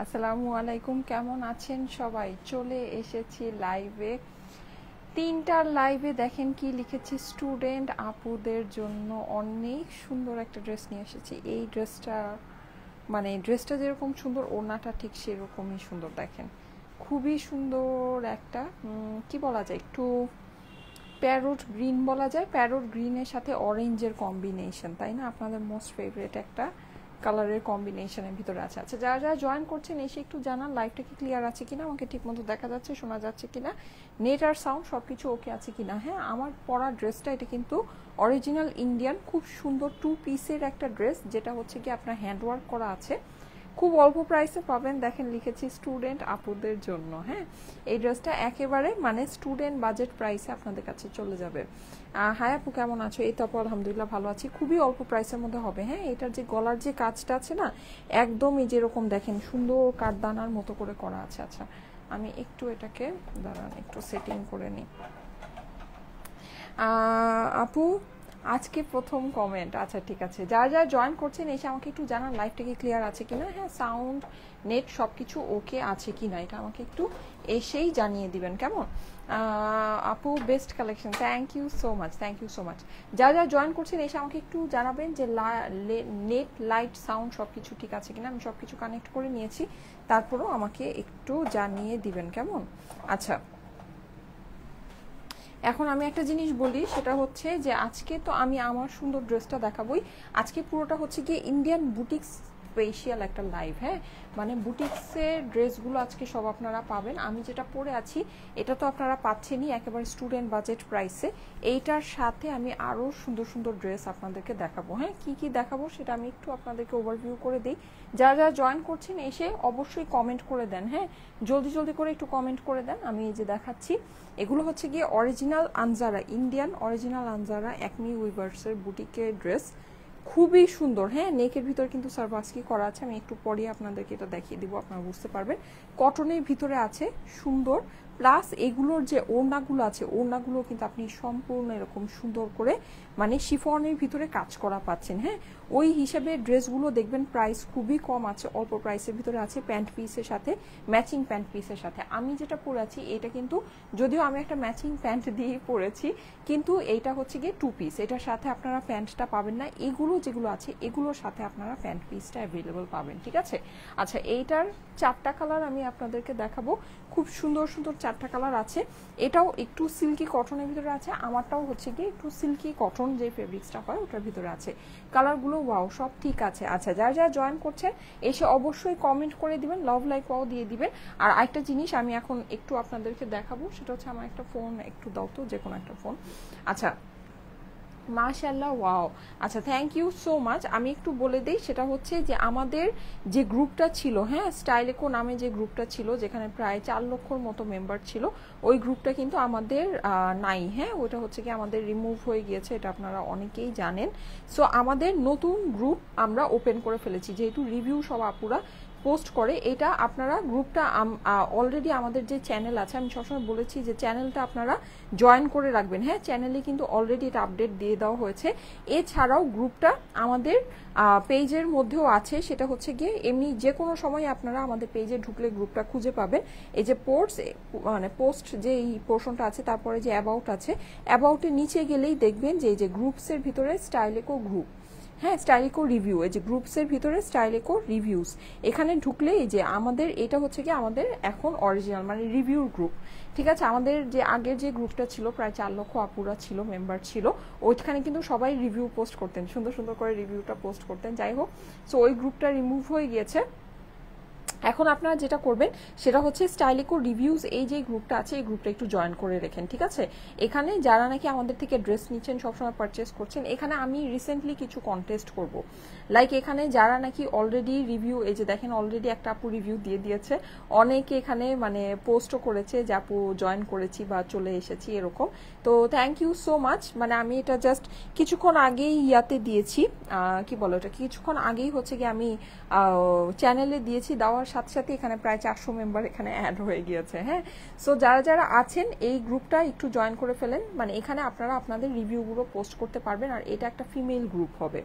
আসসালামু আলাইকুম, কেমন আছেন সবাই? চলে এসেছি লাইভে। তিনটার লাইভে দেখেন কি লিখেছি, স্টুডেন্ট আপুদের জন্য অনেক সুন্দর একটা ড্রেস নিয়ে এসেছি। এই ড্রেসটা মানে ড্রেসটা যেরকম সুন্দর, ওড়নাটা ঠিক সেরকমই সুন্দর। দেখেন খুবই সুন্দর একটা কি বলা যায়, একটু প্যারোট গ্রিন বলা যায়। প্যারোট গ্রিনের সাথে অরেঞ্জের কম্বিনেশন, তাই না? আপনাদের মোস্ট ফেভারিট একটা কালারের কম্বিনেশনের ভিতরে আছে। আচ্ছা, যারা যারা জয়েন করছেন এসে একটু জানান লাইভটা কি ক্লিয়ার আছে কিনা, আমাকে ঠিক মতো দেখা যাচ্ছে, শোনা যাচ্ছে কিনা, নেট আর সাউন্ড সব কিছু ওকে আছে কিনা। হ্যাঁ, আমার পরা ড্রেসটা এটা কিন্তু অরিজিনাল ইন্ডিয়ান, খুব সুন্দর 2 পিসের একটা ড্রেস, যেটা হচ্ছে কি আপনার হ্যান্ডওয়ার্ক করা আছে। খুব অল্প প্রাইসে পাবেন। দেখেন লিখেছি স্টুডেন্ট আপুদের জন্য। হ্যাঁ, এই ড্রেসটা একেবারে মানে স্টুডেন্ট বাজেট প্রাইসে আপনাদের কাছে চলে যাবে। হাই আপু, কেমন আছো? এই তো আপু আলহামদুলিল্লাহ ভালো আছি। খুবই অল্প প্রাইসের মধ্যে হবে। হ্যাঁ, এটার যে গলার যে কাজটা আছে না, একদমই যেরকম দেখেন সুন্দর কাঠদানার মতো করে করা আছে। আচ্ছা, আমি একটু এটাকে দাঁড়ান, একটু সেটিং করে নিই। আপু আজকে প্রথম কমেন্ট। আচ্ছা ঠিক আছে, যারা যারা জয়েন করছেন এসে আমাকে একটু জানান লাইভটা কি ক্লিয়ার আছে কিনা। হ্যাঁ, সাউন্ড নেট সব কিছু ওকে আছে কিনা, এটা আমাকে একটু এসেই জানিয়ে দিবেন, কেমন? আপু best collection, thank you so much, thank you so much. যারা যারা জয়েন করছেন এসে আমাকে একটু জানাবেন যে নেট লাইট সাউন্ড সব কিছু ঠিক আছে কিনা। আমি সব কিছু কানেক্ট করে নিয়েছি, তারপরেও আমাকে একটু জানিয়ে দিবেন, কেমন? আচ্ছা, এখন আমি একটা জিনিস বলি, সেটা হচ্ছে যে আজকে তো আমি আমার সুন্দর ড্রেসটা দেখাবই। আজকে পুরোটা হচ্ছে গিয়ে ইন্ডিয়ান বুটিক্স স্পেশাল একটা লাইভ। হ্যাঁ, মানে বুটিক্সের ড্রেসগুলো আজকে সব আপনারা পাবেন। আমি যেটা পরে আছি এটা তো আপনারা পাচ্ছেনই একেবারে স্টুডেন্ট বাজেট প্রাইসে। এইটার সাথে আমি আরও সুন্দর সুন্দর ড্রেস আপনাদেরকে দেখাবো। হ্যাঁ, কি কি দেখাবো সেটা আমি একটু আপনাদেরকে ওভারভিউ করে দিই। যারা যারা জয়েন করছেন এসে অবশ্যই কমেন্ট করে দেন। হ্যাঁ, জলদি জলদি করে একটু কমেন্ট করে দেন। আমি এই যে দেখাচ্ছি, এগুলো হচ্ছে গিয়ে অরিজিনাল আনজারা, ইন্ডিয়ান অরিজিনাল আনজারা একমি উইভার্সের বুটিকের ড্রেস, খুবই সুন্দর। হ্যাঁ, নেকের ভিতর কিন্তু সার্ভাসকি করা আছে। আমি একটু পরে আপনাদেরকে এটা দেখিয়ে দিব, আপনারা বুঝতে পারবেন। কটনের ভিতরে আছে, সুন্দর। প্লাস এগুলোর যে ওড়নাগুলো আছে, ওড়নাগুলো কিন্তু আপনি সম্পূর্ণ এরকম সুন্দর করে মানে শিফনের ভিতরে কাজ করা পাচ্ছেন। হ্যাঁ, ওই হিসেবে ড্রেসগুলো দেখবেন প্রাইস খুবই কম আছে, অল্প প্রাইসের ভিতরে আছে। প্যান্ট পিসের সাথে, ম্যাচিং প্যান্ট পিসের সাথে। আমি যেটা পরেছি এটা কিন্তু, যদিও আমি একটা ম্যাচিং প্যান্ট দিয়েই পরেছি, কিন্তু এইটা হচ্ছে গিয়ে 2 পিস। এটার সাথে আপনারা প্যান্টটা পাবেন না। এগুলো যেগুলো আছে এগুলোর সাথে আপনারা প্যান্ট পিসটা অ্যাভেলেবল পাবেন, ঠিক আছে? আচ্ছা, এইটার 4টা কালার আমি আপনাদেরকে দেখাবো। খুব সুন্দর সুন্দর 4টা কালার আছে। এটাও একটু সিল্কি কটনের ভিতরে আছে, আমারটাও হচ্ছে গিয়ে একটু সিল্কি কটন যে ফেব্রিক্সটা হয় ওটার ভিতরে আছে। কালারগুলো ওয়াও, সব ঠিক আছে। আচ্ছা, যারা যারা জয়েন করছেন এসে অবশ্যই কমেন্ট করে দিবেন, লাভ লাইক ওয়াও দিয়ে দিবেন। আর আরেকটা জিনিস আমি এখন একটু আপনাদেরকে দেখাবো, সেটা হচ্ছে আমার একটা ফোন একটু দাও তো, যে কোনো একটা ফোন। আচ্ছা, মাশাআল্লাহ, ওয়াও। আচ্ছা, থ্যাংক ইউ সো মাচ। আমি একটু বলে দিই, সেটা হচ্ছে যে আমাদের যে গ্রুপটা ছিল, হ্যাঁ, স্টাইলেকো নামে যে গ্রুপটা ছিল, যেখানে প্রায় 4 লক্ষর মতো মেম্বার ছিল, ওই গ্রুপটা কিন্তু আমাদের নাই। হ্যাঁ, ওটা হচ্ছে কি আমাদের রিমুভ হয়ে গিয়েছে, এটা আপনারা অনেকেই জানেন। সো আমাদের নতুন গ্রুপ আমরা ওপেন করে ফেলেছি, যেহেতু রিভিউ সব আপুরা পোস্ট করে। এটা আপনারা গ্রুপটা অলরেডি আমাদের যে চ্যানেল আছে, আমি সবসময় বলেছি যে চ্যানেলটা আপনারা জয়েন করে রাখবেন। হ্যাঁ, চ্যানেলে কিন্তু অলরেডি এটা আপডেট দিয়ে দেওয়া হয়েছে। এছাড়াও গ্রুপটা আমাদের পেজের মধ্যেও আছে, সেটা হচ্ছে গিয়ে এমনি যে কোনো সময় আপনারা আমাদের পেজে ঢুকলে গ্রুপটা খুঁজে পাবেন। এই যে মানে পোস্ট যে এই পোর্শনটা আছে, তারপরে যে অ্যাবাউট আছে, অ্যাবাউটের নিচে গেলেই দেখবেন যে এই যে গ্রুপসের ভিতরে স্টাইলেকো গ্রুপ, হ্যাঁ, স্টাইলেকো রিভিউ, এই যে গ্রুপসের ভিতরে স্টাইলেকো রিভিউস, এখানে ঢুকলে এই যে আমাদের এটা হচ্ছে কি আমাদের এখন অরিজিনাল মানে রিভিউর গ্রুপ, ঠিক আছে? আমাদের যে আগের যে গ্রুপটা ছিল, প্রায় 4 লক্ষ আপুরা ছিল, মেম্বার ছিল, ওইখানে কিন্তু সবাই রিভিউ পোস্ট করতেন, সুন্দর সুন্দর করে রিভিউটা পোস্ট করতেন। যাই হোক, সো ওই গ্রুপটা রিমুভ হয়ে গিয়েছে। এখন আপনারা যেটা করবেন সেটা হচ্ছে স্টাইলেকো রিভিউজ, এই যে গ্রুপটা আছে এই গ্রুপটা একটু জয়েন করে রেখেন, ঠিক আছে? এখানে যারা নাকি আমাদের থেকে ড্রেস নিচ্ছেন, সবসময় পারচেস করছেন, এখানে আমি রিসেন্টলি কিছু কন্টেস্ট করব। লাইক এখানে যারা নাকি অলরেডি রিভিউ, এই যে দেখেন অলরেডি একটা আপু রিভিউ দিয়ে দিয়েছে, অনেকে এখানে মানে পোস্টও করেছে যে আপু জয়েন করেছি বা চলে এসেছি এরকম। তো থ্যাংক ইউ সো মাচ। মানে আমি এটা জাস্ট কিছুক্ষণ আগেই ইয়াতে দিয়েছি, কি বলো এটা, কিছুক্ষণ আগেই হচ্ছে কি আমি চ্যানেলে দিয়েছি, দেওয়ার সাথে সাথে এখানে প্রায় 400 মেম্বার এখানে অ্যাড হয়ে গিয়েছে। হ্যাঁ, সো যারা যারা আছেন এই গ্রুপটা একটু জয়েন করে ফেলেন। মানে এখানে আপনারা আপনাদের রিভিউগুলো পোস্ট করতে পারবেন, আর এটা একটা ফিমেল গ্রুপ হবে।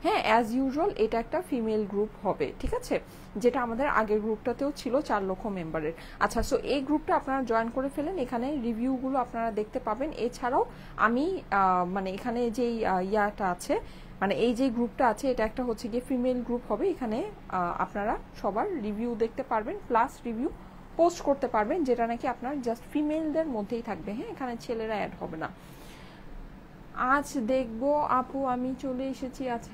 হ্যাঁ, অ্যাজ ইউজুয়াল এটা একটা ফিমেল গ্রুপ হবে, ঠিক আছে, যেটা আমাদের আগের গ্রুপটাতেও ছিল 4 লক্ষ মেম্বারের। আচ্ছা, সো এই গ্রুপটা আপনারা জয়েন করে ফেলেন, এখানে রিভিউগুলো আপনারা দেখতে পাবেন। এছাড়াও আমি মানে এখানে যেই ইয়াটা আছে, মানে এই যে গ্রুপটা আছে, এটা একটা হচ্ছে গিয়ে ফিমেল গ্রুপ হবে। এখানে আপনারা সবার রিভিউ দেখতে পারবেন, প্লাস রিভিউ পোস্ট করতে পারবেন, যেটা নাকি আপনার জাস্ট ফিমেলদের মধ্যেই থাকবে। হ্যাঁ, এখানে ছেলেরা অ্যাড হবে না। আজ দেখবো আপু আমি চলে এসেছি। আচ্ছা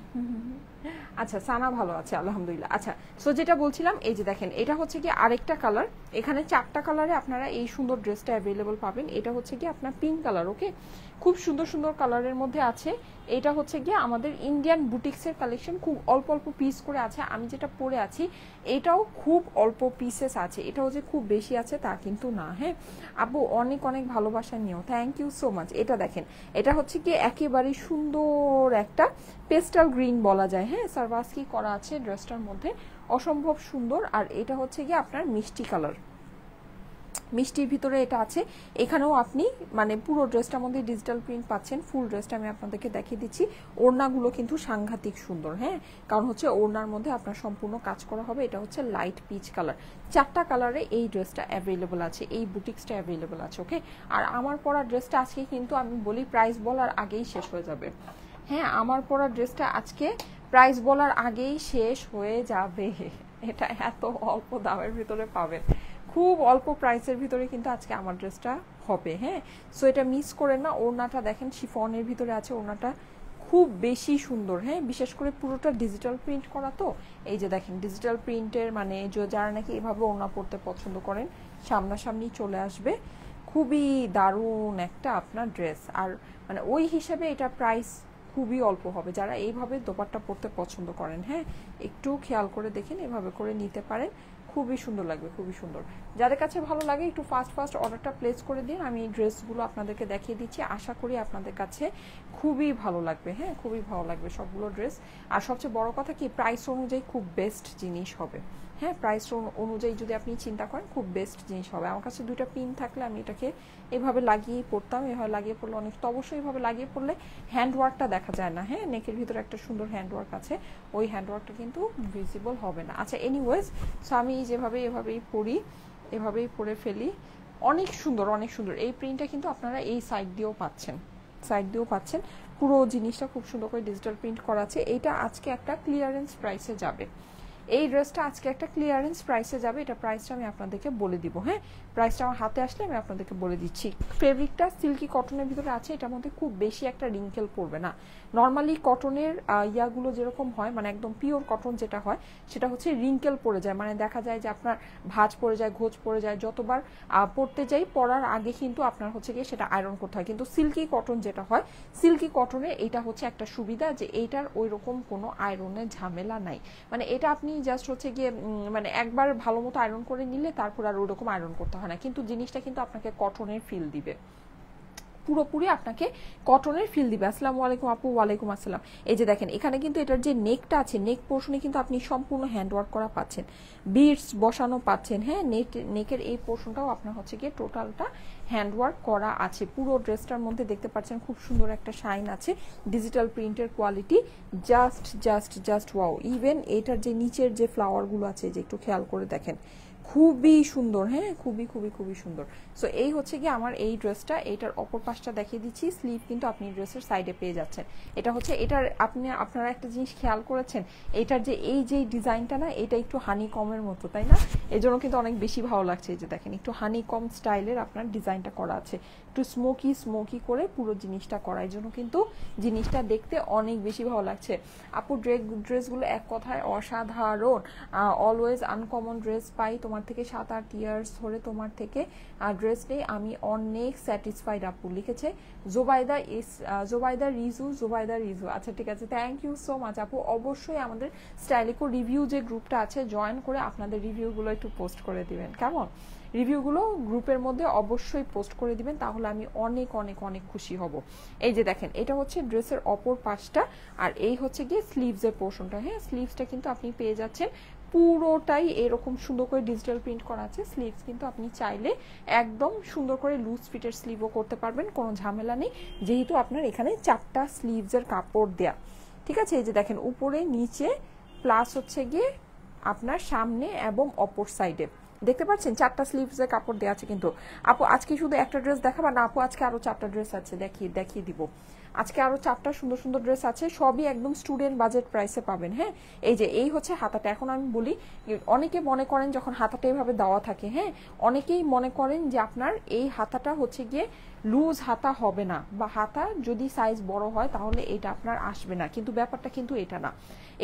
আচ্ছা, সানা ভালো আছে আলহামদুলিল্লাহ। আচ্ছা, সো যেটা বলছিলাম, এই যে দেখেন এটা হচ্ছে কি আরেকটা কালার, এখানে 4টা কালারে আপনারা এই সুন্দর ড্রেসটা অ্যাভেলেবল পাবেন। এটা হচ্ছে কি আপনার পিঙ্ক কালার, ওকে, খুব সুন্দর সুন্দর কালারের মধ্যে আছে। এটা হচ্ছে গিয়ে আমাদের ইন্ডিয়ান বুটিক্সের কালেকশন, খুব অল্প অল্প পিস করে আছে। আমি যেটা পরে আছি এটাও খুব অল্প পিসেস আছে, এটাও যে খুব বেশি আছে তা কিন্তু না। হ্যাঁ আপু, অনেক অনেক ভালোবাসা নিও, থ্যাংক ইউ সো মাচ। এটা দেখেন, এটা হচ্ছে কি একেবারে সুন্দর একটা পেস্টাল গ্রিন বলা যায়। হ্যাঁ, সারবাস্কি করা আছে ড্রেসটার মধ্যে, অসম্ভব সুন্দর। আর এটা হচ্ছে গিয়ে আপনার মিষ্টি কালার, মিষ্টির ভিতরে এটা আছে। এখানেও আপনি মানে পুরো ড্রেসটার মধ্যে ডিজিটাল প্রিন্ট পাচ্ছেন। ফুল ড্রেসটা আমি আপনাদেরকে দেখিয়ে দিচ্ছি। ওড়নাগুলো কিন্তু সাংঘাতিক সুন্দর। হ্যাঁ, কারণ হচ্ছে ওড়নার মধ্যে আপনার সম্পূর্ণ কাজ করা হবে। এটা হচ্ছে লাইট পিচ কালার। 4টা কালারে এই ড্রেসটা অ্যাভেলেবল আছে, এই বুটিক্সটা অ্যাভেলেবল আছে। ওকে, আর আমার পরা ড্রেসটা আজকে কিন্তু আমি বলি প্রাইস বলার আগেই শেষ হয়ে যাবে। হ্যাঁ, আমার পরা ড্রেসটা আজকে প্রাইস বলার আগেই শেষ হয়ে যাবে। এটা এত অল্প দামের ভিতরে পাবেন, খুব অল্প প্রাইসের ভিতরে কিন্তু আজকে আমার ড্রেসটা হবে। হ্যাঁ, সো এটা মিস করেন না। ওড়নাটা দেখেন শিফনের ভিতরে আছে, ওড়নাটা খুব বেশি সুন্দর। হ্যাঁ, বিশেষ করে পুরোটা ডিজিটাল প্রিন্ট করা, তো এই যে দেখেন ডিজিটাল প্রিন্টের মানে যারা নাকি এভাবে ওড়না পরতে পছন্দ করেন সামনাসামনি চলে আসবে। খুবই দারুণ একটা আপনার ড্রেস, আর মানে ওই হিসাবে এটা প্রাইস খুবই অল্প হবে। যারা এইভাবে দোপাট্টা পরতে পছন্দ করেন, হ্যাঁ একটু খেয়াল করে দেখেন, এভাবে করে নিতে পারেন, খুবই সুন্দর লাগবে, খুবই সুন্দর। যাদের কাছে ভালো লাগে একটু ফাস্ট ফাস্ট অর্ডারটা প্লেস করে দিন। আমি এই ড্রেসগুলো আপনাদেরকে দেখিয়ে দিচ্ছি, আশা করি আপনাদের কাছে খুবই ভালো লাগবে। হ্যাঁ, খুবই ভালো লাগবে সবগুলো ড্রেস। আর সবচেয়ে বড় কথা কি, প্রাইস অনুযায়ী খুব বেস্ট জিনিস হবে। হ্যাঁ, প্রাইস অনুযায়ী যদি আপনি চিন্তা করেন খুব বেস্ট জিনিস হবে। আমার কাছে 2টা পিন থাকলে আমি এটাকে এভাবে লাগিয়ে পরতাম, এভাবে লাগিয়ে পরলে অনেক, তো অবশ্যই এভাবে লাগিয়ে পরলে হ্যান্ডওয়ার্কটা দেখা যায় না। হ্যাঁ, নেকের ভিতরে একটা সুন্দর হ্যান্ডওয়ার্ক আছে, ওই হ্যান্ডওয়ার্কটা কিন্তু ভিজিবল হবে না। আচ্ছা, এনিওয়েজ, সো আমি যেভাবে এভাবেই পরি, এভাবেই পরে ফেলি। অনেক সুন্দর, অনেক সুন্দর। এই প্রিন্টটা কিন্তু আপনারা এই সাইড দিয়েও পাচ্ছেন, সাইড দিয়েও পাচ্ছেন। পুরো জিনিসটা খুব সুন্দর করে ডিজিটাল প্রিন্ট করা আছে। এইটা আজকে একটা ক্লিয়ারেন্স প্রাইসে যাবে, এই ড্রেসটা আজকে একটা ক্লিয়ারেন্স প্রাইসে যাবে। এটা প্রাইসটা আমি আপনাদেরকে বলে দিব। হ্যাঁ, প্রাইসটা আমার হাতে আসলে আমি আপনাদেরকে বলে দিচ্ছি। ফেব্রিকটা সিল্কি কটনের ভিতরে আছে, এটার মধ্যে খুব বেশি একটা রিঙ্কেল পড়বে না। নর্মালি কটনের ইয়াগুলো যেরকম হয়, মানে একদম পিওর কটন যেটা হয় সেটা হচ্ছে রিঙ্কেল পড়ে যায়, মানে দেখা যায় যে আপনার ভাঁজ পড়ে যায়, ঘোজ পড়ে যায়। যতবার পরতে যাই পরার আগে কিন্তু আপনার হচ্ছে গিয়ে সেটা আয়রন করতে হয়। কিন্তু সিল্কি কটন যেটা হয়, সিল্কি কটনের এটা হচ্ছে একটা সুবিধা যে এইটার ওই রকম কোনো আয়রনের ঝামেলা নাই। মানে এটা আপনি জাস্ট হচ্ছে গিয়ে মানে একবার ভালো মতো আয়রন করে নিলে তারপর আর ওরকম আয়রন করতে হয় না, কিন্তু জিনিসটা কিন্তু আপনাকে কটনের ফিল দিবে, পুরোপুরি আপনাকে কটনের ফিল দিবে। আসসালামু আলাইকুম আপু। ওয়ালাইকুম আসসালাম। এই যে দেখেন এখানে কিন্তু এটার যে নেকটা আছে, নেক পোর্শনে কিন্তু আপনি সম্পূর্ণ হ্যান্ডওয়ার্ক করা পাচ্ছেন, বিডস বসানো পাচ্ছেন। হ্যাঁ, নেকের এই পোর্শনটাও আপনার হচ্ছে গিয়ে টোটালটা হ্যান্ডওয়ার্ক করা আছে। পুরো ড্রেসটার মধ্যে দেখতে পাচ্ছেন খুব সুন্দর একটা শাইন আছে, ডিজিটাল প্রিন্টের quality just just just wow. Even এটার যে নিচের যে ফ্লাওয়ারগুলো আছে, যে একটু খেয়াল করে দেখেন, খুবই সুন্দর। হ্যাঁ, খুবই খুবই খুবই সুন্দর। সো এই হচ্ছে কি আমার এই ড্রেসটা। এইটার অপর পাশটা দেখিয়ে দিচ্ছি, স্লিভ কিন্তু আপনি ড্রেসের সাইডে পেয়ে যাচ্ছেন। এটা হচ্ছে এটার আপনারা একটা জিনিস খেয়াল করেছেন, এটার যে এই যে ডিজাইনটা না, এটা একটু হানি কমের মতো, তাই না? এই জন্য কিন্তু অনেক বেশি ভালো লাগছে। এই যে দেখেন একটু হানি কম স্টাইলের আপনার ডিজাইনটা করা আছে, একটু স্মোকি স্মোকি করে পুরো জিনিসটা করা, এই জন্য কিন্তু জিনিসটা দেখতে অনেক বেশি ভালো লাগছে। আপু ড্রেসগুলো এক কথায় অসাধারণ, অলওয়েজ আনকমন ড্রেস পাই তোমার থেকে, 7-8 ইয়ার্স ধরে তোমার থেকে ড্রেস নেই, আমি অনেক স্যাটিসফাইড। আপু লিখেছে জোবাইদা রিজু। আচ্ছা ঠিক আছে, থ্যাংক ইউ সো মাচ আপু। অবশ্যই আমাদের স্টাইলিকো রিভিউ যে গ্রুপটা আছে জয়েন করে আপনাদের রিভিউগুলো একটু পোস্ট করে দিবেন, কেমন? রিভিউগুলো গ্রুপের মধ্যে অবশ্যই পোস্ট করে দিবেন, তাহলে আমি অনেক অনেক অনেক খুশি হব। এই যে দেখেন এটা হচ্ছে ড্রেসের অপর পাশটা, আর এই হচ্ছে গিয়ে স্লিভসের পোর্শনটা। হ্যাঁ, স্লিভসটা কিন্তু আপনি পেয়ে যাচ্ছেন পুরোটাই এরকম সুন্দর করে ডিজিটাল প্রিন্ট করা আছে। স্লিভস কিন্তু আপনি চাইলে একদম সুন্দর করে লুজ ফিটের স্লিভও করতে পারবেন, কোনো ঝামেলা নেই, যেহেতু আপনার এখানে 4টা স্লিভসের কাপড় দেয়া। ঠিক আছে। এই যে দেখেন উপরে নিচে প্লাস হচ্ছে গিয়ে আপনার সামনে এবং অপর সাইডে দেখতে পাচ্ছেন 4টা স্লিভসের কাপড় দেওয়া আছে। কিন্তু আপু আজকে শুধু একটা ড্রেস দেখাবা না আপু? আজকে আরো 4টা ড্রেস আছে, দেখিয়ে দিব। আজকে আরো 4টা সুন্দর সুন্দর ড্রেস আছে, সবই একদম স্টুডেন্ট বাজেট প্রাইসে পাবেন। হ্যাঁ, এই যে এই হচ্ছে হাতাটা। এখন আমি বলি, অনেকে মনে করেন যখন হাতাটা এইভাবে দেওয়া থাকে, হ্যাঁ অনেকেই মনে করেন যে আপনার এই হাতাটা হচ্ছে গিয়ে লুজ হাতা হবে না, বা হাতা যদি সাইজ বড় হয় তাহলে এটা আপনার আসবে না, কিন্তু ব্যাপারটা কিন্তু এটা না।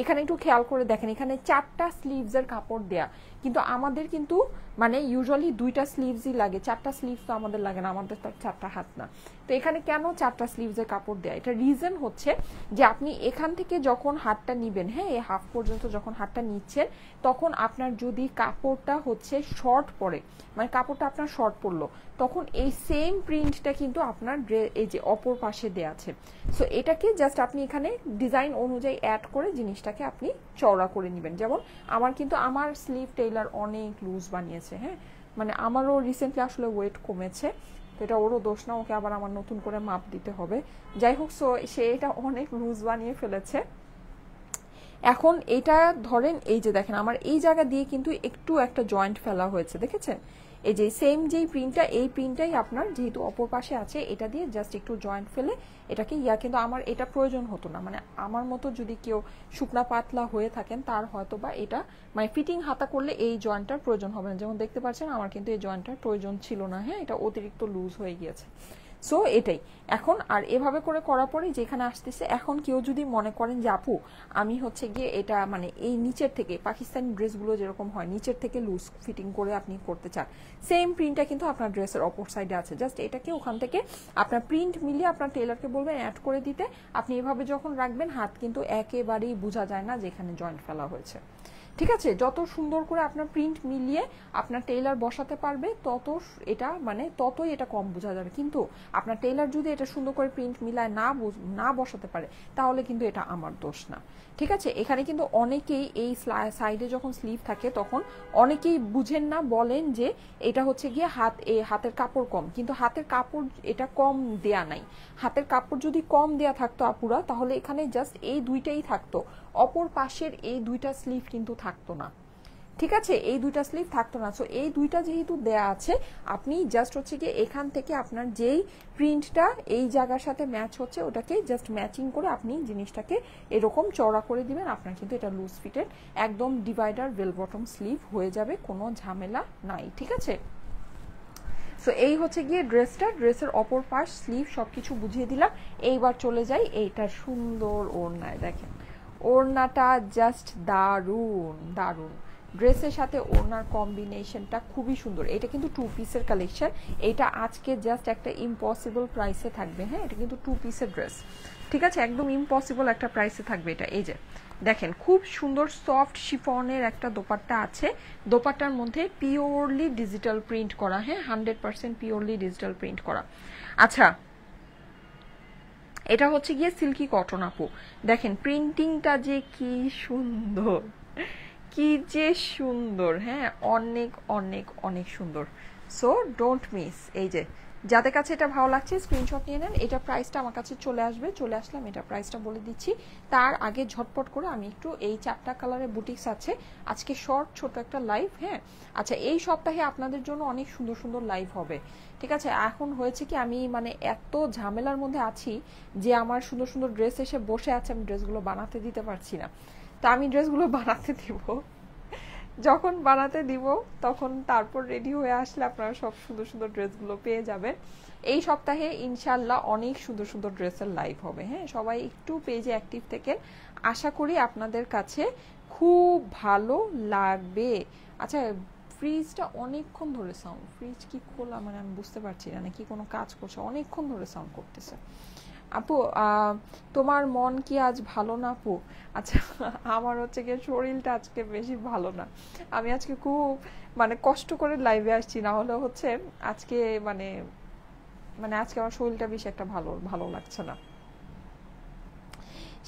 এখানে একটু খেয়াল করে দেখেন, এখানে 4টা স্লিভসের কাপড় দেয়া, কিন্তু আমাদের কিন্তু মানে ইউজুয়ালি 2টা স্লিভসই লাগে, 4টা স্লিভস তো আমাদের লাগে না, আমাদের তো 4টা হাত না। তো এখানে কেন 4টা স্লিভসের কাপড় দেয়া? এটা রিজন হচ্ছে যে আপনি এখান থেকে যখন হাতটা নিবেন, হ্যাঁ এই হাফ পর্যন্ত যখন হাতটা নিচ্ছেন, তখন আপনার যদি কাপড়টা হচ্ছে শর্ট পড়ে, মানে কাপড়টা আপনার শর্ট পড়লো, তখন এই সেম প্রিন্টটা কিন্তু আপনার এই যে অপর পাশে দেয়া আছে। সো এটাকে জাস্ট আপনি এখানে ডিজাইন অনুযায়ী অ্যাড করে জিনিসটাকে আপনি চওড়া করে নেবেন। যেমন আমার কিন্তু আমার স্লিভ টেইলার অনেক লুজ বানিয়েছে, হ্যাঁ মানে আমারও রিসেন্টলি আসলে ওয়েট কমেছে, তো এটা ওরও দোষ না, ওকে আবার আমার নতুন করে মাপ দিতে হবে। যাই হোক, সো সে এটা অনেক লুজ বানিয়ে ফেলেছে। এখন এটা ধরেন এই যে দেখেন আমার এই জায়গা দিয়ে কিন্তু একটু একটা জয়েন্ট ফেলা হয়েছে, দেখেছেন? এই যে সেম যেই প্রিন্টটা, এই প্রিন্টটাই আপনার যেহেতু অপর পাশে আছে, এটা দিয়ে জাস্ট একটু জয়েন্ট ফেলে এটাকে কিন্তু আমার এটা প্রয়োজন হতো না, মানে আমার মতো যদি কেউ শুকনা পাতলা হয়ে থাকেন তার হয়তো বা এটা মানে ফিটিং হাতা করলে এই জয়েন্টটার প্রয়োজন হবে না। যেমন দেখতে পাচ্ছেন আমার কিন্তু এই জয়েন্টটার প্রয়োজন ছিল না, হ্যাঁ এটা অতিরিক্ত লুজ হয়ে গিয়েছে। সো এটাই এখন আর এভাবে করে করার পরে যেখানে আসতেছে, এখন কেউ যদি মনে করেন যে আপু আমি হচ্ছে গিয়ে এটা মানে এই নিচের থেকে পাকিস্তানি ড্রেসগুলো যেরকম হয় নিচের থেকে লুজ ফিটিং করে আপনি করতে চান, সেম প্রিন্টটা কিন্তু আপনার ড্রেসের অপর সাইডে আছে, জাস্ট এটাকে ওখান থেকে আপনার প্রিন্ট মিলিয়ে আপনার টেলারকে বলবেন অ্যাড করে দিতে। আপনি এভাবে যখন রাখবেন হাত কিন্তু একেবারেই বোঝা যায় না যে এখানে জয়েন্ট ফেলা হয়েছে। ঠিক আছে, যত সুন্দর করে আপনার প্রিন্ট মিলিয়ে আপনার টেইলার বসাতে পারবে তত এটা মানে ততই এটা কম বোঝা যাবে। কিন্তু আপনার টেইলার যদি এটা সুন্দর করে প্রিন্ট মিলায় না বসাতে পারে তাহলে কিন্তু এটা আমার দোষ না। ঠিক আছে, এখানে কিন্তু অনেকেই এই সাইডে যখন স্লিভ থাকে তখন অনেকেই বুঝেন না, বলেন যে এটা হচ্ছে গিয়ে হাতের কাপড় কম, কিন্তু হাতের কাপড় এটা কম দেয়া নাই। হাতের কাপড় যদি কম দেয়া থাকতো আপুরা, তাহলে এখানে জাস্ট এই দুইটাই থাকতো, অপর পাশের এই 2টা স্লিভ কিন্তু থাকতো না। ঠিক আছে, এই 2টা স্লিভ থাকতো না। সো এই 2টা যেহেতু দেয়া আছে, আপনি জাস্ট হচ্ছে গিয়ে এখান থেকে আপনার যেই প্রিন্টটা এই জায়গার সাথে ম্যাচ হচ্ছে ওটাকে জাস্ট ম্যাচিং করে আপনি জিনিসটাকে এরকম চওড়া করে দিবেন। আপনার কিন্তু এটা লুজ ফিটেড একদম ডিভাইডার বেল বটম স্লিভ হয়ে যাবে, কোনো ঝামেলা নাই। ঠিক আছে, সো এই হচ্ছে গিয়ে ড্রেসের অপর পাশ স্লিভ সবকিছু বুঝিয়ে দিলাম। এইবার চলে যাই এইটার সুন্দর ওড়নায়। দেখেন ওড়নাটা জাস্ট দারুন দারুন, ড্রেসের সাথে ওড়নার কম্বিনেশনটা খুবই সুন্দর। এটা কিন্তু 2 পিসের কালেকশন, এটা আজকে জাস্ট একটা ইম্পসিবল প্রাইসে থাকবে। হ্যাঁ এটা কিন্তু 2 পিসের ড্রেস, ঠিক আছে একদম ইম্পসিবল একটা প্রাইসে থাকবে এটা। এই যে দেখেন খুব সুন্দর সফট শিফনের একটা দোপাট্টা আছে, দোপাট্টার মধ্যে পিওরলি ডিজিটাল প্রিন্ট করা, হ্যাঁ 100% পিওরলি ডিজিটাল প্রিন্ট করা। আচ্ছা এটা হচ্ছে গিয়ে সিল্কি কটন আপু, দেখেন প্রিন্টিংটা যে কি সুন্দর, কি যে সুন্দর, হ্যাঁ অনেক অনেক অনেক সুন্দর। সো ডোন্ট মিস, এই যে যাদের কাছে এটা ভালো লাগছে স্ক্রিনশট নিয়ে নেন। এটা প্রাইসটা আমার কাছে চলে আসলাম এটা প্রাইসটা বলে দিচ্ছি। তার আগে ঝটপট করে আমি একটু এই 4টা কালারের বুটিক্স আছে আজকে শর্ট ছোট একটা লাইভ। হ্যাঁ আচ্ছা এই সপ্তাহে আপনাদের জন্য অনেক সুন্দর সুন্দর লাইভ হবে। ঠিক আছে, এখন হয়েছে কি আমি মানে এত ঝামেলার মধ্যে আছি যে আমার সুন্দর সুন্দর ড্রেস এসে বসে আছে, আমি ড্রেসগুলো বানাতে দিতে পারছি না। তা আমি ড্রেসগুলো বানাতে দিব, যখন বানাতে দিব তখন তারপর রেডি হয়ে আসলে আপনারা সব সুন্দর সুন্দর ড্রেসগুলো পেয়ে যাবেন। এই সপ্তাহে ইনশাল্লাহ অনেক সুন্দর সুন্দর ড্রেসের লাইভ হবে। হ্যাঁ সবাই একটু পেজে অ্যাক্টিভ থাকেন, আশা করি আপনাদের কাছে খুব ভালো লাগবে। আচ্ছা ফ্রিজটা অনেকক্ষণ ধরে সাউন্ড, ফ্রিজ কি খোলা মানে আমি বুঝতে পারছি না নাকি কোনো কাজ করছে, অনেকক্ষণ ধরে সাউন্ড করতেছে। আপু তোমার মন কি আজ ভালো না আপু? আচ্ছা আমার হচ্ছে গিয়ে শরীরটা আজকে বেশি ভালো না, আমি আজকে খুব মানে কষ্ট করে লাইভে আসছি, না হলে হচ্ছে আজকে মানে আজকে আমার শরীরটা বেশি একটা ভালো লাগছে না।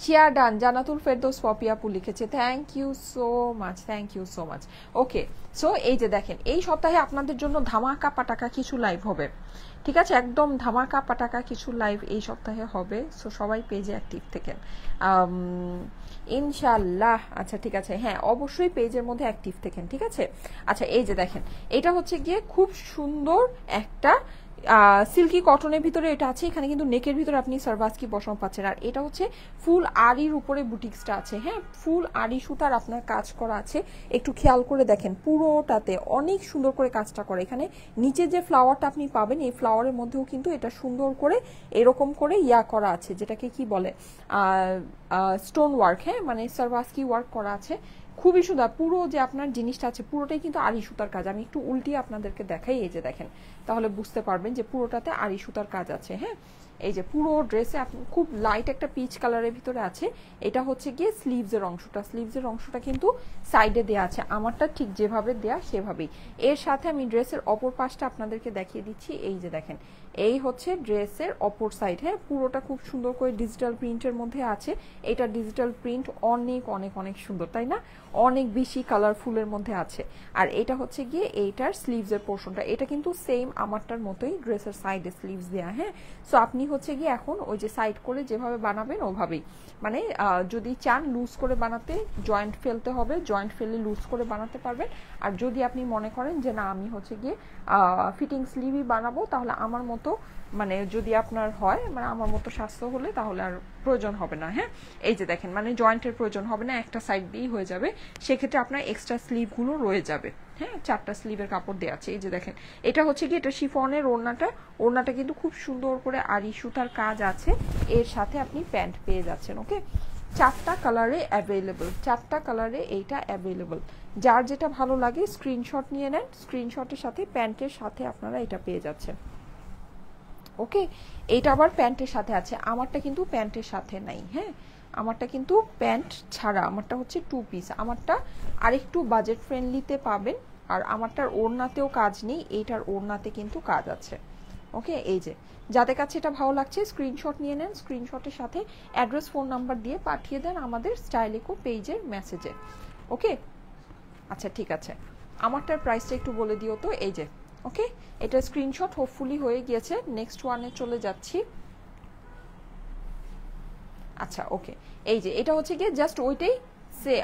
শেয়ার ডান, জান্নাতুল ফেরদৌস পপি আপু লিখেছে, thank you so much, thank you so much. Okay, so এই যে দেখেন এই সপ্তাহে আপনাদের জন্য ধামাকা পাটাকা কিছু লাইভ হবে, ঠিক আছে, একদম ধামাকা পাটাকা কিছু লাইভ এই সপ্তাহে হবে। সো সবাই পেজে অ্যাক্টিভ থাকেন ইনশাল্লাহ। আচ্ছা ঠিক আছে, হ্যাঁ অবশ্যই পেজের মধ্যে অ্যাক্টিভ থাকেন, ঠিক আছে। আচ্ছা এই যে দেখেন এটা হচ্ছে গিয়ে খুব সুন্দর একটা সিল্কি কটনের ভিতরে এটা আছে, এখানে কিন্তু নেকের ভিতরে আপনি সারবাস্কি বসানো পাচ্ছেন। আর এটা হচ্ছে ফুল আড়ির উপরে বুটিক্সটা আছে, হ্যাঁ ফুল আড়ি সুতার আপনার কাজ করা আছে। একটু খেয়াল করে দেখেন পুরোটাতে অনেক সুন্দর করে কাজটা করে। এখানে নিচে যে ফ্লাওয়ারটা আপনি পাবেন এই ফ্লাওয়ারের মধ্যেও কিন্তু এটা সুন্দর করে এরকম করে ইয়া করা আছে, যেটাকে কি বলে স্টোন ওয়ার্ক, হ্যাঁ মানে সারবাস্কি ওয়ার্ক করা আছে, খুবই সুন্দর। পুরো যে আপনার জিনিসটা আছে পুরোটাই কিন্তু আড়ি সুতার কাজ। আমি একটু উল্টিয়ে আপনাদেরকে দেখাই, এই যে দেখেন, তাহলে বুঝতে পারবেন যে পুরোটাতে আড়ি সুতার কাজ আছে। হ্যাঁ এই যে পুরো ড্রেসে খুব লাইট একটা পিচ কালারের ভিতরে আছে। এটা হচ্ছে গিয়ে স্লিভসের অংশটা, স্লিভসের অংশটা কিন্তু সাইডে দেয়া আছে, আমারটা ঠিক যেভাবে দেয়া সেভাবেই। এর সাথে আমি ড্রেসের অপর পাশটা আপনাদেরকে দেখিয়ে দিচ্ছি, এই যে দেখেন এই হচ্ছে ড্রেসের অপর সাইড। হ্যাঁ পুরোটা খুব সুন্দর করে ডিজিটাল প্রিন্টের মধ্যে আছে। এটা ডিজিটাল প্রিন্ট অনেক অনেক অনেক সুন্দর, তাই না, অনেক বেশি কালারফুলের মধ্যে আছে। আর এটা হচ্ছে গিয়ে এইটার স্লিভসের পোর্শনটা, এটা কিন্তু সেম আমারটার মতোই ড্রেসের সাইডে স্লিভস দেয়া। হ্যাঁ সো আপনি হচ্ছে গিয়ে এখন ওই যে সাইড করে যেভাবে বানাবেন ওভাবেই, মানে যদি চান লুজ করে বানাতে জয়েন্ট ফেলতে হবে, জয়েন্ট ফেলে লুজ করে বানাতে পারবেন। আর যদি আপনি মনে করেন যে না আমি হচ্ছে গিয়ে ফিটিং স্লিভই বানাবো, তাহলে আমার মতো মানে যদি আপনার হয় মানে আমার মতো স্বাস্থ্য হলে তাহলে আর প্রয়োজন হবে না। হ্যাঁ এই যে দেখেন মানে জয়েন্টের প্রয়োজন হবে না, একটা সাইড দিয়েই হয়ে যাবে। সেক্ষেত্রে আপনার এক্সট্রা স্লিভগুলো রয়ে যাবে। হ্যাঁ 4টা স্লিভের কাপড় দেওয়া আছে। এই যে দেখেন এটা হচ্ছে কি এটা শিফনের ওড়নাটা, ওড়নাটা কিন্তু খুব সুন্দর করে আড়ি সুতার কাজ আছে। এর সাথে আপনি প্যান্ট পেয়ে যাচ্ছেন। ওকে 4টা কালারে অ্যাভেলেবল, 4টা কালারে এইটা অ্যাভেলেবল। যার যেটা ভালো লাগে স্ক্রিনশট নিয়ে নেন, স্ক্রিনশটের সাথে প্যান্টের সাথে আপনারা এটা পেয়ে যাচ্ছেন। ওকে এইটা আবার প্যান্টের সাথে আছে, আমারটা কিন্তু প্যান্টের সাথে নাই। হ্যাঁ আমারটা কিন্তু প্যান্ট ছাড়া, আমারটা হচ্ছে 2 পিস, আমারটা আরেকটু বাজেট ফ্রেন্ডলিতে পাবেন। আর আমারটার ওড়নাতেও কাজ নেই, এইটার ওড়নাতে কিন্তু কাজ আছে। ওকে এই যে যাদের কাছে এটা ভালো লাগছে স্ক্রিনশট নিয়ে নেন, স্ক্রিনশটের সাথে অ্যাড্রেস ফোন নাম্বার দিয়ে পাঠিয়ে দেন আমাদের স্টাইলিকো পেজের মেসেজে। ওকে আচ্ছা ঠিক আছে, আমারটার প্রাইসটা একটু বলে দিও তো। এই যে ওকে এটা স্ক্রিনশট হোপফুলি হয়ে গিয়েছে, নেক্সট ওয়ানে চলে যাচ্ছি। আচ্ছা ওকে এই যে এটা হচ্ছে গিয়ে জাস্ট ওইটাই সে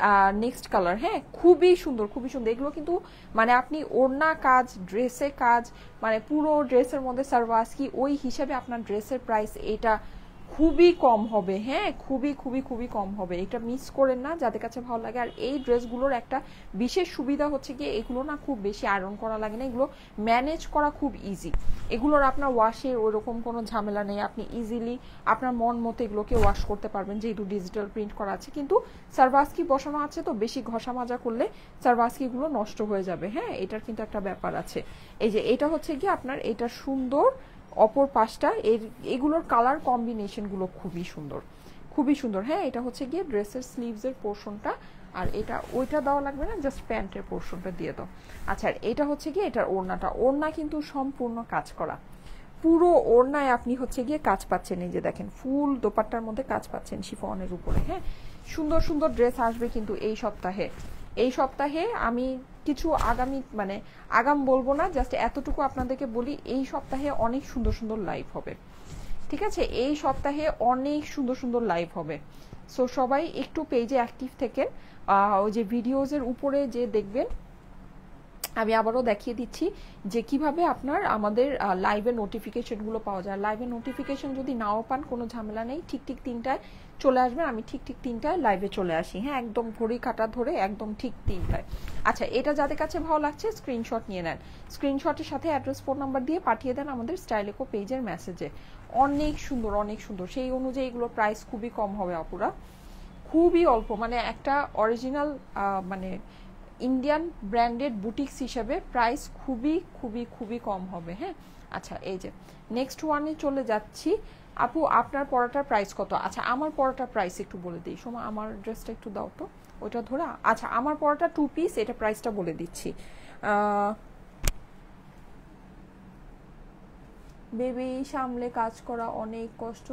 নেক্সট কালার। হ্যাঁ খুবই সুন্দর, খুবই সুন্দর। এগুলো কিন্তু মানে আপনি ওড়না কাজ ড্রেসে কাজ মানে পুরো ড্রেসের মধ্যে সারওয়াস্কি ওই হিসাবে আপনার ড্রেসের প্রাইস এটা খুবই কম হবে। হ্যাঁ খুবই খুবই খুবই কম হবে, এটা মিস করেন না যাদের কাছে ভালো লাগে। আর এই ড্রেসগুলোর একটা বিশেষ সুবিধা হচ্ছে গিয়ে এগুলো না খুব বেশি আয়রন করা লাগে না, এগুলো ম্যানেজ করা খুব ইজি। এগুলোর আপনার ওয়াশের ওইরকম কোনো ঝামেলা নেই, আপনি ইজিলি আপনার মন মতো এগুলোকে ওয়াশ করতে পারবেন যেহেতু ডিজিটাল প্রিন্ট করা আছে। কিন্তু সারবাস্কি বসানো আছে তো বেশি ঘষা মাজা করলে সারবাস্কিগুলো নষ্ট হয়ে যাবে। হ্যাঁ এটার কিন্তু একটা ব্যাপার আছে। এই যে এটা হচ্ছে গিয়ে আপনার এটা সুন্দর অপর পাশটা, এগুলোর কালার কম্বিনেশনগুলো খুবই সুন্দর, খুবই সুন্দর। হ্যাঁ এটা হচ্ছে গিয়ে ড্রেসের স্লিভসের পোর্শনটা, আর এটা ওইটা দেওয়া লাগবে না, জাস্ট প্যান্টের পোর্শনটা দিয়ে দাও। আচ্ছা আর এটা হচ্ছে গিয়ে এটার ওড়নাটা, ওড়না কিন্তু সম্পূর্ণ কাজ করা, পুরো ওড়নায় আপনি হচ্ছে গিয়ে কাজ পাচ্ছেন। এই যে দেখেন ফুল দোপাট্টার মধ্যে কাজ পাচ্ছেন শিফনের উপরে। হ্যাঁ সুন্দর সুন্দর ড্রেস আসবে কিন্তু এই সপ্তাহে। এই সপ্তাহে আমি কিছু আগামী মানে আগাম বলবো না, জাস্ট এতটুকু আপনাদেরকে বলি এই সপ্তাহে অনেক সুন্দর সুন্দর লাইভ হবে। ঠিক আছে এই সপ্তাহে অনেক সুন্দর সুন্দর লাইভ হবে। সো সবাই একটু পেজে অ্যাক্টিভ থেকেন। ওই যে ভিডিওজের উপরে যে দেখবেন আমি আবারও দেখিয়ে দিচ্ছি যে কিভাবে আপনার আমাদের লাইভের নোটিফিকেশনগুলো পাওয়া যায়। লাইভের নোটিফিকেশন যদি নাও পান কোনো ঝামেলা নেই, ঠিক ঠিক 3টায় চলে আসবেন, আমি ঠিক ঠিক 3টায় লাইভে চলে আসি। হ্যাঁ একদম ঘড়ি কাটা ধরে একদম ঠিক 3টায়। আচ্ছা এটা যাদের কাছে ভালো লাগছে স্ক্রিনশট নিয়ে নেন, স্ক্রিনশটের সাথে অ্যাড্রেস ফোন নাম্বার দিয়ে পাঠিয়ে দেন আমাদের স্টাইলিকো পেজের মেসেজে। অনেক সুন্দর অনেক সুন্দর, সেই অনুযায়ী এগুলো প্রাইস খুবই কম হবে আপুরা, খুবই অল্প, মানে একটা অরিজিনাল মানে ইন্ডিয়ান ব্র্যান্ডেড বুটিক্স হিসেবে প্রাইস খুবই খুবই খুবই কম হবে। হ্যাঁ আচ্ছা এই যে নেক্সট ওয়ানে চলে যাচ্ছি। আপু আপনার পরাটার প্রাইস কত? আচ্ছা আমার পরাটার প্রাইস একটু বলে দিই, সময় আমার ড্রেসটা একটু দাও তো ওইটা ধরে। আচ্ছা আমার পরাটা 2 পিস, এটা প্রাইসটা বলে দিচ্ছি। বেবি সামলে কাজ করা অনেক কষ্ট,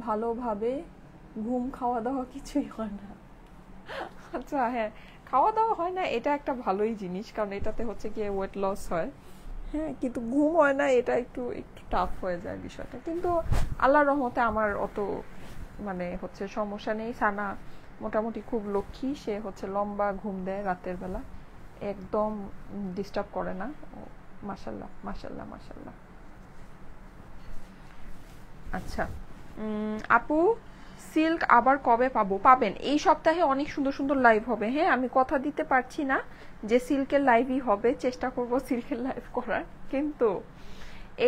ভালোভাবে ঘুম খাওয়া দাওয়া কিছুই হয় না। আচ্ছা হ্যাঁ, খাওয়া দাওয়া হয় না এটা একটা ভালোই জিনিস, কারণ এটাতে হচ্ছে গিয়ে ওয়েট লস হয়। হ্যাঁ, কিন্তু ঘুম হয় না এটা একটু একটু টাফ হয়ে যায় বিষয়টা, কিন্তু আল্লাহর রহমতে আমার অত মানে হচ্ছে সমস্যা নেই। সানা মোটামুটি খুব লক্ষ্মী, সে হচ্ছে লম্বা ঘুম দেয় রাতের বেলা, একদম ডিস্টার্ব করে না। মাশাল্লাহ মাশাল্লাহ মাশাল্লাহ। আচ্ছা আপু, সিল্ক আবার কবে পাবো? পাবেন এই সপ্তাহে, অনেক সুন্দর সুন্দর লাইভ হবে। হ্যাঁ, আমি কথা দিতে পারছি না যে সিল্কের লাইভই হবে, চেষ্টা করব সিল্কের লাইভ করার, কিন্তু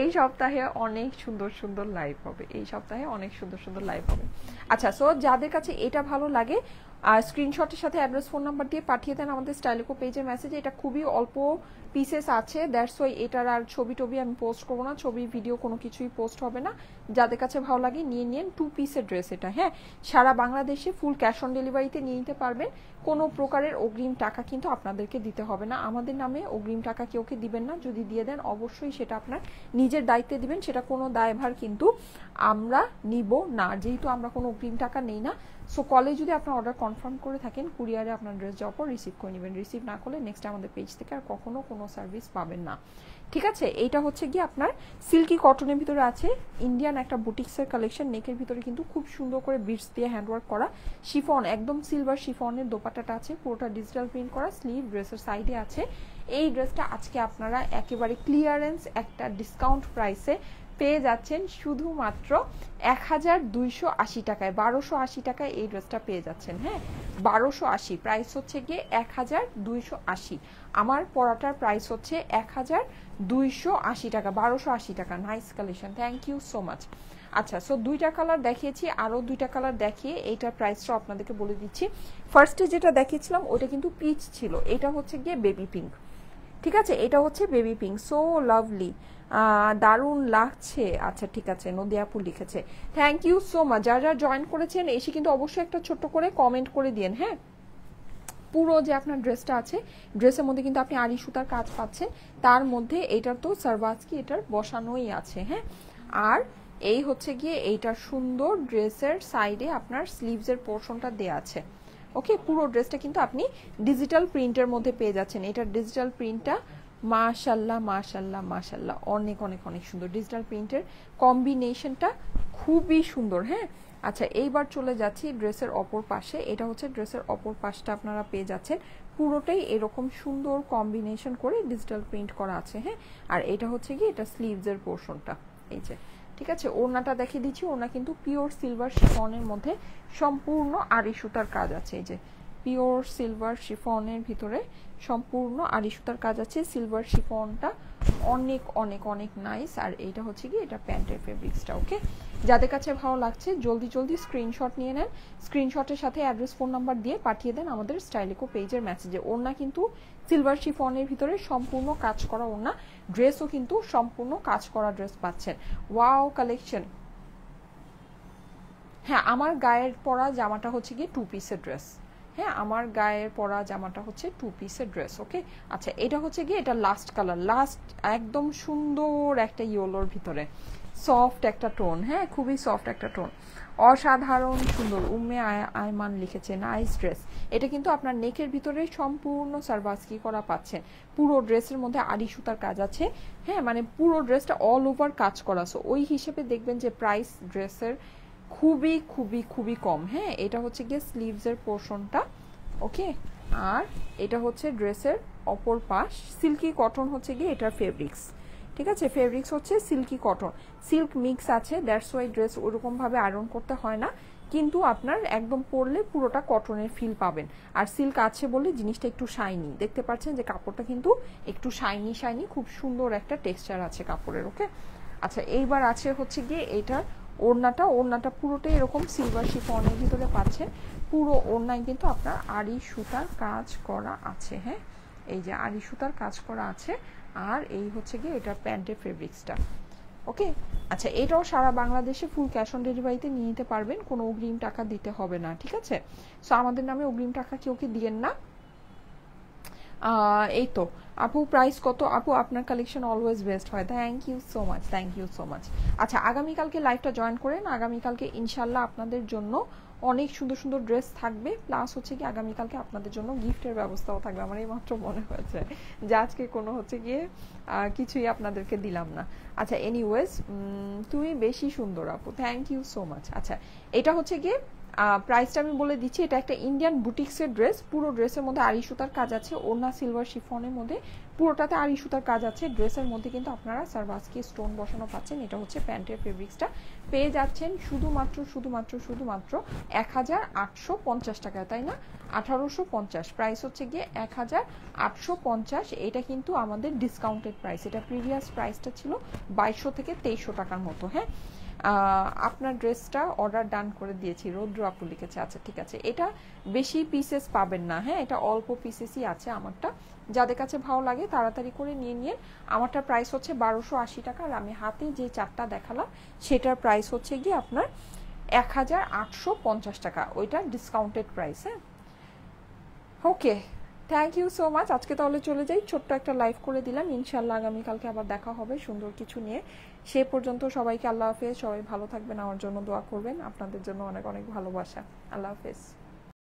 এই সপ্তাহে অনেক সুন্দর সুন্দর লাইভ হবে, এই সপ্তাহে অনেক সুন্দর সুন্দর লাইভ হবে। আচ্ছা, সো যাদের কাছে এটা ভালো লাগে স্ক্রিনশটের সাথে অ্যাড্রেস ফোন নাম্বার দিয়ে পাঠিয়ে দেন আমাদের স্টাইলিকো পেজের মেসেজে। এটা খুবই অল্প পিসেস আছে, দ্যাটস ওয়াই এটার আর ছবি টবি আমি পোস্ট করবো না, ছবি ভিডিও কোনো কিছুই পোস্ট হবে না। যাদের কাছে ভালো লাগে নিয়ে নিন, 2 পিসের ড্রেস এটা। হ্যাঁ, সারা বাংলাদেশে ফুল ক্যাশ অন ডেলিভারিতে নিয়ে নিতে পারবেন, কোনো প্রকারের অগ্রিম টাকা কিন্তু আপনাদেরকে দিতে হবে না। আমাদের নামে অগ্রিম টাকা কেউকে দিবেন না, যদি দিয়ে দেন অবশ্যই সেটা আপনার নিজের দায়িত্বে দিবেন, সেটা কোনো দায়ভার কিন্তু আমরা নিব না, যেহেতু আমরা কোনো অগ্রিম টাকা নেই না। সো কলে যদি আপনার অর্ডার কনফার্ম করে থাকেন, কুরিয়ারে আপনার ড্রেস যাওয়ার পর রিসিভ করে নেবেন, রিসিভ না করলে নেক্সট আমাদের পেজ থেকে আর কখনো কোনো সার্ভিস পাবেন না। ঠিক আছে, এইটা হচ্ছে গিয়ে আপনার সিল্কি কটনের ভিতরে আছে, ইন্ডিয়ান একটা বুটিক্সের কালেকশন। নেকের ভিতরে কিন্তু খুব সুন্দর করে বিটস দিয়ে হ্যান্ডওয়ার্ক করা, শিফন একদম সিলভার শিফনের দোপাট্টাটা আছে, পুরোটা ডিজিটাল প্রিন্ট করা, স্লিভ ড্রেসের সাইডে আছে। এই ড্রেসটা আজকে আপনারা একেবারে ক্লিয়ারেন্স একটা ডিসকাউন্ট প্রাইসে পেয়ে যাচ্ছেন শুধুমাত্র 1280 টাকায়, 1280 টাকায় এই ড্রেসটা পেয়ে যাচ্ছেন। হ্যাঁ, 1280 প্রাইস হচ্ছে গিয়ে 1280। আমার পরাটার প্রাইস হচ্ছে 1280 টাকা, 1280 টাকা। Nice collection, thank you so much. আচ্ছা, সো 2টা কালার দেখিয়েছি, আরও 2টা কালার দেখিয়ে এইটার প্রাইসটা আপনাদেরকে বলে দিচ্ছি। ফার্স্টে যেটা দেখিয়েছিলাম ওটা কিন্তু পিচ ছিল, এটা হচ্ছে গিয়ে বেবি পিঙ্ক। ঠিক আছে, এটা হচ্ছে বেবি পিঙ্ক, সো লাভলি, দারুণ লাগছে। আচ্ছা ঠিক আছে, নদিয়া আপু লিখেছে, থ্যাংক ইউ সো মাচ। যারা যারা জয়েন করেছেন এসে কিন্তু অবশ্যই একটা ছোট্ট করে কমেন্ট করে দিন। হ্যাঁ, পুরো যে আপনার ড্রেসটা আছে, ড্রেসের মধ্যে কিন্তু আপনি আড়ি সুতার কাজ পাচ্ছেন, তার মধ্যে এইটার তো সারবাজকি এটার বসানোই আছে। হ্যাঁ, আর এই হচ্ছে গিয়ে এইটার সুন্দর ড্রেসের সাইডে আপনার স্লিভসের পোর্শনটা দেয়া আছে। ওকে, পুরো ড্রেসটা কিন্তু আপনি ডিজিটাল প্রিন্টের মধ্যে পেয়ে যাচ্ছেন। এটার ডিজিটাল প্রিন্টটা মাশাল্লাহ মাশাল্লাহ মাশাল্লাহ, অনেক অনেক অনেক সুন্দর, ডিজিটাল প্রিন্টের কম্বিনেশনটা খুবই সুন্দর। হ্যাঁ, আচ্ছা এইবার চলে যাচ্ছি ড্রেসের অপর পাশে। এটা হচ্ছে ড্রেসের অপর পাশটা আপনারা পেয়ে যাচ্ছেন, পুরোটাই এরকম সুন্দর কম্বিনেশন করে ডিজিটাল প্রিন্ট করা আছে। হ্যাঁ, আর এটা হচ্ছে কি এটা স্লিভসের পোর্শনটা, এই যে। ঠিক আছে, ওড়নাটা দেখিয়ে দিচ্ছি, ওড়না কিন্তু পিওর সিলভার শিফনের মধ্যে সম্পূর্ণ আড়ি সুতার কাজ আছে। এই যে পিওর সিলভার শিফনের ভিতরে সম্পূর্ণ আড়ি সুতার কাজ আছে, সিলভার শিফনটা অনেক অনেক অনেক নাইস। আর এইটা হচ্ছে কি এটা প্যান্টের ফেব্রিক্সটা। ওকে, যাদের কাছে ভালো লাগছে জলদি জলদি স্ক্রিনশট নিয়ে নেন, স্ক্রিনশটের সাথে অ্যাড্রেস ফোন নাম্বার দিয়ে পাঠিয়ে দেন আমাদের স্টাইলিকো পেজের মেসেজে। ওড়না কিন্তু সিলভার শিফনের ভিতরে সম্পূর্ণ কাজ করা ওড়না, ড্রেসও কিন্তু সম্পূর্ণ কাজ করা ড্রেস পাচ্ছেন। Wow collection. হ্যাঁ, আমার গায়ের পরা জামাটা হচ্ছে গিয়ে 2 পিসের ড্রেস। হ্যাঁ, আমার গায়ের পরা জামাটা হচ্ছে 2 পিসের ড্রেস। ওকে, আচ্ছা এটা হচ্ছে গিয়ে এটা লাস্ট কালার, লাস্ট একদম সুন্দর একটা ইয়েলোর ভিতরে সফট একটা টোন। হ্যাঁ, খুবই সফট একটা টোন, অসাধারণ সুন্দর। উম্মে আয়মান লিখেছে নাইস ড্রেস। এটা কিন্তু আপনার নেকের ভিতরে সম্পূর্ণ সারবাস্কি করা পাচ্ছেন, পুরো ড্রেসের মধ্যে আড়ি সুতার কাজ আছে। হ্যাঁ, মানে পুরো ড্রেসটা অল ওভার কাজ করা, সো ওই হিসেবে দেখবেন যে প্রাইস ড্রেসের খুবই খুবই খুবই কম। হ্যাঁ, এটা হচ্ছে গিয়ে স্লিভসের পোর্শনটা। ওকে, আর এটা হচ্ছে ড্রেসের অপর পাশ, সিল্কি কটন হচ্ছে গিয়ে এটার ফেব্রিক্স। ঠিক আছে, ফেব্রিক্স হচ্ছে সিল্কি কটন, সিল্ক মিক্স আছে, দ্যাটস ওয়াই ড্রেস ওরকমভাবে আয়রন করতে হয় না, কিন্তু আপনার একদম পরলে পুরোটা কটনের ফিল পাবেন। আর সিল্ক আছে বলে জিনিসটা একটু শাইনি, দেখতে পাচ্ছেন যে কাপড়টা কিন্তু একটু শাইনি শাইনি, খুব সুন্দর একটা টেক্সচার আছে কাপড়ের। ওকে, আচ্ছা এইবার আছে হচ্ছে গিয়ে এটার ওড়নাটা, ওড়নাটা পুরোটাই এরকম সিলভার শিফনের ভিতরে পাচ্ছেন, পুরো ওড়নায় কিন্তু আপনার আড়ি সুতার কাজ করা আছে। হ্যাঁ, এই যে আড়ি সুতার কাজ করা আছে, আর এই হচ্ছে গিয়ে এটা প্যান্টের ফেব্রিক্সটা। ওকে, আচ্ছা এটাও সারা বাংলাদেশে ফুল ক্যাশ অন ডেলিভারিতে নিয়ে নিতে পারবেন, কোনো অগ্রিম টাকা দিতে হবে না। ঠিক আছে, সো আমাদের নামে অগ্রিম টাকা কেউকে দিয়েন না। এই তো আপু, প্রাইস কত আপু? আপনার কালেকশন অলওয়েজ বেস্ট হয়, thank you so much, thank you so much. আচ্ছা, আগামীকালকে লাইভটা জয়েন করেন, আগামীকালকে ইনশাল্লাহ আপনাদের জন্য অনেক সুন্দর সুন্দর ড্রেস থাকবে, প্লাস হচ্ছে কি আগামীকালকে আপনাদের জন্য গিফটের ব্যবস্থাও থাকবে। আমার এই মাত্র মনে হয়েছে যে আজকে কোনো হচ্ছে গিয়ে কিছুই আপনাদেরকে দিলাম না। আচ্ছা এনিওয়েজ, তুমি বেশি সুন্দর আপু, থ্যাংক ইউ সো মাচ। আচ্ছা এটা হচ্ছে গিয়ে প্রাইসটা আমি বলে দিচ্ছি, এটা একটা ইন্ডিয়ান বুটিক্সের ড্রেস, পুরো ড্রেসের মধ্যে আড়ি সুতার কাজ আছে, ওড়না সিলভার শিফনের মধ্যে পুরোটাতে আড়ি সুতার কাজ আছে। ড্রেসের মধ্যে কিন্তু আপনারা সারবাস্কি স্টোন বসানো পাচ্ছেন। এটা হচ্ছে প্যান্টের ফেব্রিক্সটা, পেয়ে যাচ্ছেন শুধুমাত্র 1850 টাকায়, তাই না? 1850, প্রাইস হচ্ছে গিয়ে 1850। এটা কিন্তু আমাদের ডিসকাউন্টেড প্রাইস, এটা প্রিভিয়াস প্রাইসটা ছিল 2200 থেকে 2300 টাকার মতো। হ্যাঁ, আপনার ড্রেসটা অর্ডার ডান করে দিয়েছি, রৌদ্র আপু লিখেছে। আচ্ছা ঠিক আছে, এটা বেশি পিসেস পাবেন না, হ্যাঁ এটা অল্প পিসেসই আছে আমারটা। যাদের কাছে ভালো লাগে তাড়াতাড়ি করে নিয়ে নিয়ে। আমারটার প্রাইস হচ্ছে 1280 টাকা, আর আমি হাতে যে চারটা দেখালাম সেটার প্রাইস হচ্ছে গিয়ে আপনার 1850 টাকা, ওইটা ডিসকাউন্টেড প্রাইস। হ্যাঁ ওকে, থ্যাংক ইউ সো মাচ। আজকে তাহলে চলে যাই, ছোট্ট একটা লাইভ করে দিলাম। ইনশাল্লাহ আগামীকালকে আবার দেখা হবে সুন্দর কিছু নিয়ে। সে পর্যন্ত সবাইকে আল্লাহ হাফেজ, সবাই ভালো থাকবেন, আমার জন্য দোয়া করবেন, আপনাদের জন্য অনেক অনেক ভালোবাসা। আল্লাহ হাফেজ।